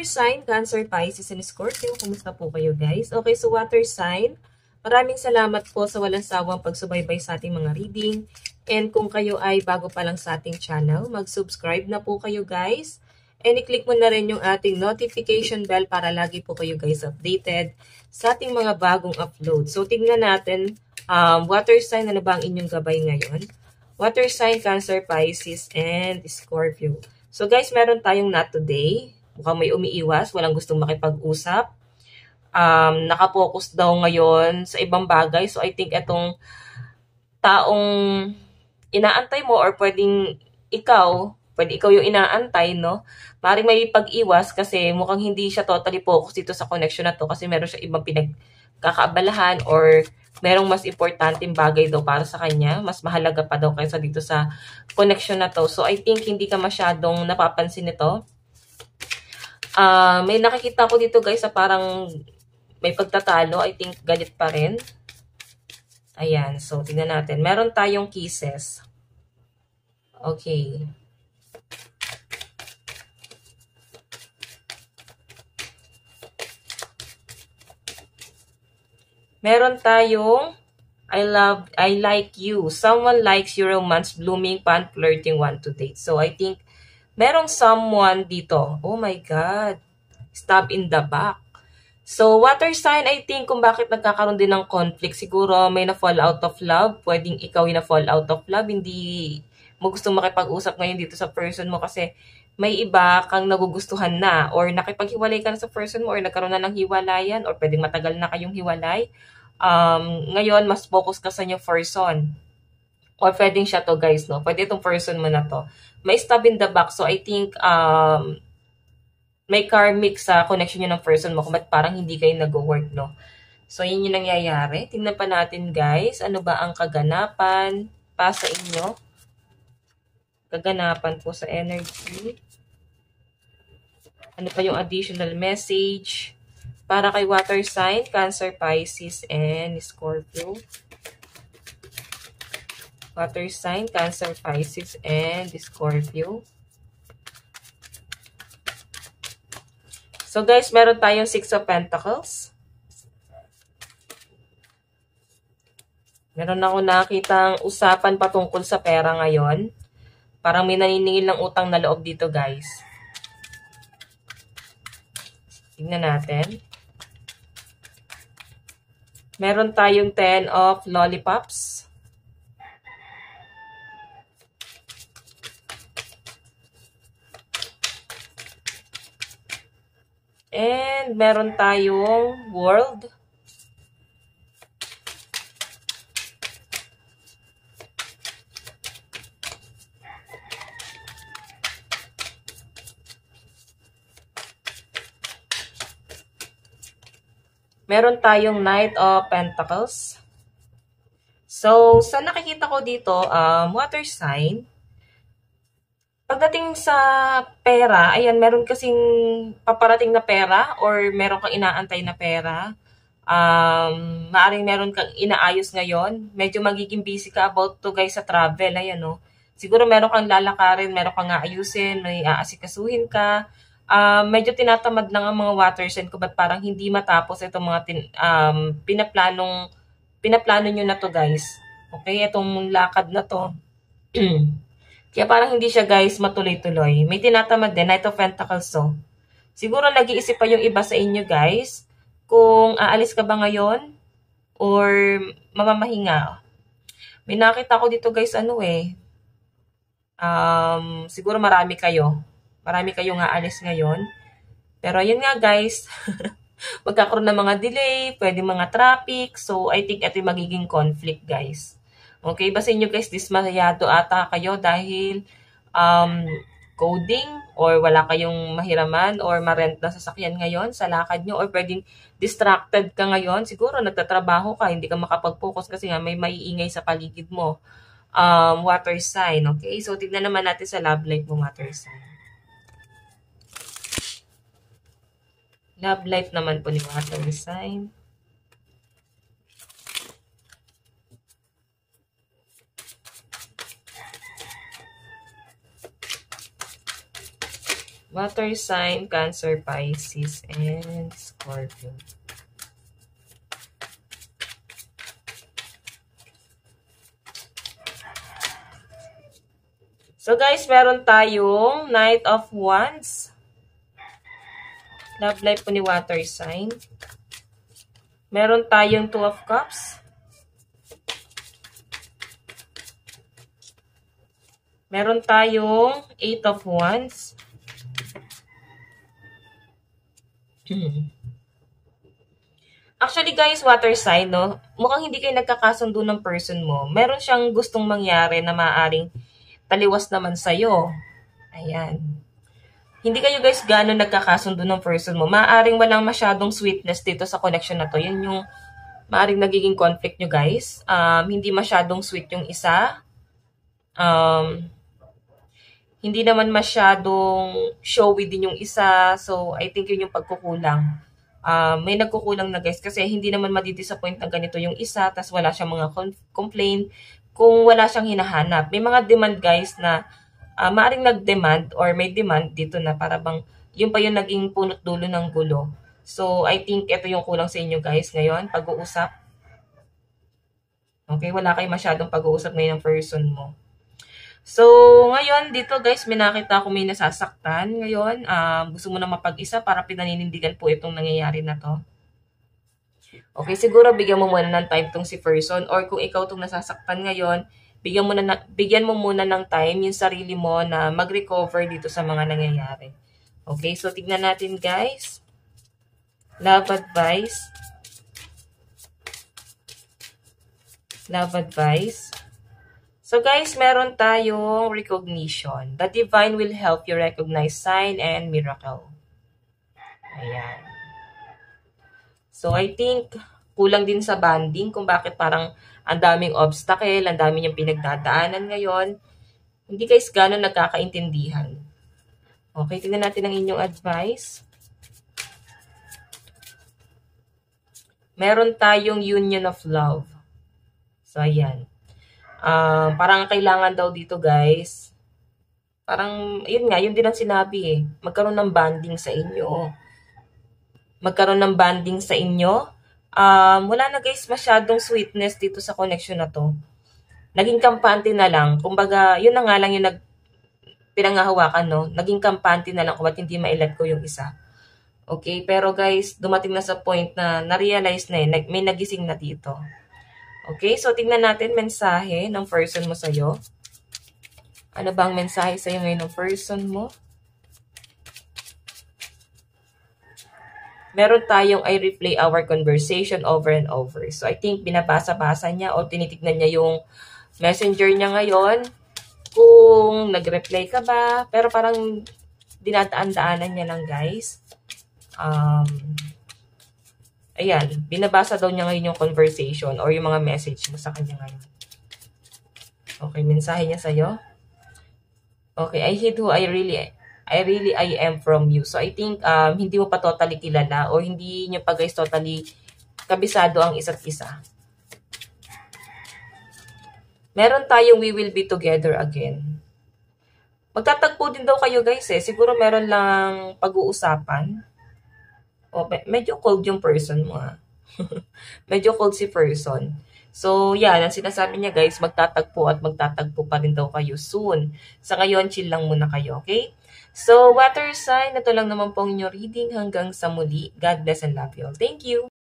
water sign, Cancer, Pisces, and Scorpio. Kumusta po kayo guys? Okay, so water sign, maraming salamat po sa walang sawang pagsubaybay sa ating mga reading. And kung kayo ay bago pa lang sa ating channel, mag-subscribe na po kayo guys. And i-click mo na rin yung ating notification bell para lagi po kayo guys updated sa ating mga bagong upload. So tingnan natin, water sign, ano ba ang inyong gabay ngayon? Water sign, Cancer, Pisces, and Scorpio. So guys, meron tayong not today. Mukhang may umiiwas, walang gustong makipag-usap. Nakapokus daw ngayon sa ibang bagay. So I think itong taong inaantay mo or pwede ikaw yung inaantay, no? Maring may pag-iwas kasi mukhang hindi siya totally focused dito sa connection na to kasi meron siya ibang pinagkakaabalahan or merong mas importanteng bagay daw para sa kanya. Mas mahalaga pa daw kaysa dito sa connection na to. So, I think hindi ka masyadong napapansin nito. May nakikita ko dito guys sa parang may pagtatalo. I think galit pa rin. Ayan. So, tingnan natin. Meron tayong kisses. Okay. Meron tayong I like you. Someone likes your romance, blooming, pan, flirting, want to date. So, I think merong someone dito. Oh my God. Stab in the back. So, water sign, I think kung bakit nagkakaroon din ng conflict, siguro may na-fall out of love. Pwedeng ikaw yung na-fall out of love. Hindi mo gustong makipag-usap ngayon dito sa person mo kasi may iba kang nagugustuhan na or nakipaghiwalay ka na sa person mo or nagkaroon na ng hiwalayan or pwedeng matagal na kayong hiwalay. Ngayon, mas focus ka sa new person. Or pwedeng siya to guys, no? Pwede itong person mo na to. May stab in the back. So, I think may karmic sa connection nyo ng person mo kung ba't parang hindi kayo nag-work, no? So, yun yung nangyayari. Tingnan pa natin guys. Ano ba ang kaganapan pa sa inyo? Kaganapan po sa energy. Ano pa yung additional message para kay water sign, Cancer, Pisces, and Scorpio? Water sign, Cancer, Pisces, and Scorpio. So guys, meron tayong Six of Pentacles. Meron ako nakitang usapan patungkol sa pera ngayon. Parang may naniningil ng utang na loob dito guys. Tingnan natin. Meron tayong 10 of lollipops. And meron tayong world. Meron tayong Knight of Pentacles. So, sa nakikita ko dito, water sign, pagdating sa pera, ayan, meron kasing paparating na pera or meron kang inaantay na pera. Maaring meron kang inaayos ngayon. Medyo magiging busy ka about to guys sa travel. Ayan, no? Siguro meron kang lalakarin, meron kang aayusin, may aasikasuhin ka. Medyo tinatamad lang ang mga water sign ko ba't parang hindi matapos itong mga pinaplano nyo na to guys. Okay, itong lakad na to. Kaya parang hindi siya guys matuloy-tuloy. May tinatamad din, Knight of Pentacles to. Siguro nag-iisip pa yung iba sa inyo guys kung aalis ka ba ngayon or mamamahinga. May nakita ko dito guys siguro marami kayo. Marami kayong aalis ngayon. Pero yun nga guys, magkakaroon ng mga delay, pwede mga traffic. So, I think ito yung magiging conflict guys. Okay, basta inyo guys, dismayado ata kayo dahil coding or wala kayong mahiraman or ma-rent na sasakyan ngayon sa lakad nyo or pwedeng distracted ka ngayon. Siguro nagtatrabaho ka, hindi ka makapag-focus kasi nga may maiingay sa paligid mo. Water sign, okay? So, tignan naman natin sa love life mo, water sign. Love life naman po ni water sign. Water sign, Cancer, Pisces, and Scorpio. So guys, meron tayong Knight of Wands. Love life po ni water sign. Meron tayong Two of Cups. Meron tayong Eight of Wands. Actually guys, water sign, no? Mukhang hindi kayo nagkakasundo ng person mo. Meron siyang gustong mangyari na maaaring taliwas naman sa'yo. Ayan. Hindi kayo guys gano'n nagkakasundo ng person mo. Maaaring walang masyadong sweetness dito sa connection na to. Yan yung maaaring nagiging conflict nyo guys. Hindi masyadong sweet yung isa. Hindi naman masyadong showy din yung isa. So, I think yun yung pagkukulang. May nagkukulang na guys kasi hindi naman madidisappoint na ganito yung isa tas wala siyang mga complaint kung wala siyang hinahanap. May mga demand guys na maaaring nag-demand or may demand dito na para bang yun pa yung naging punot dulo ng gulo. So, I think ito yung kulang sa inyo guys ngayon, pag-uusap. Okay, wala kayo masyadong pag-uusap ngayon ng person mo. So, ngayon, dito guys, may nakita ako may nasasaktan. Ngayon, gusto mo na mapag-isa para pinaninindigan po itong nangyayari na to. Okay, siguro bigyan mo muna ng time tong si person. Or kung ikaw itong nasasaktan ngayon, bigyan mo muna ng time yung sarili mo na mag-recover dito sa mga nangyayari. Okay, so tignan natin guys. Love advice. Love advice. So guys, meron tayong recognition. The divine will help you recognize sign and miracle. Ayan. So I think kulang din sa bonding kung bakit parang ang daming obstacle, ang daming yung pinagdadaanan ngayon. Hindi guys gano'n nagkakaintindihan. Okay, tingnan natin ang inyong advice. Meron tayong union of love. So ayan. Parang kailangan daw dito guys, parang, yun nga, yun din ang sinabi eh, magkaroon ng bonding sa inyo. Magkaroon ng bonding sa inyo. Wala na guys masyadong sweetness dito sa connection na to. Naging kampante na lang. Kumbaga, yun na nga lang yung pinangahawakan, no? Naging kampante na lang kung ba't hindi mailad ko yung isa. Okay, pero guys, dumating na sa point na na-realize na eh, may nagising na dito. Okay, so tingnan natin mensahe ng person mo sa'yo. Ano bang mensahe sa'yo ngayon ng person mo? Meron tayong I replay our conversation over and over. So I think binabasa-basa niya o tinitignan niya yung messenger niya ngayon. Kung nag-reply ka ba. Pero parang dinadaan-daanan niya lang guys. Ayan, binabasa daw niya ngayon yung conversation or yung mga message mo sa kanya ngayon. Okay, mensahe niya sa'yo. Okay, I hate who I am from you. So, I think hindi mo pa totally kilala o hindi nyo pa guys totally kabisado ang isa't isa. Meron tayong we will be together again. Magtatagpo din daw kayo guys eh. Siguro meron lang pag-uusapan. O, medyo cold yung person mo ha. Medyo cold si person. So, yan. Ang sinasabi niya guys, magtatagpo at magtatagpo pa rin daw kayo soon. Sa ngayon, chill lang muna kayo, okay? So, water sign, ito lang naman pong inyong reading hanggang sa muli. God bless and love you all. Thank you!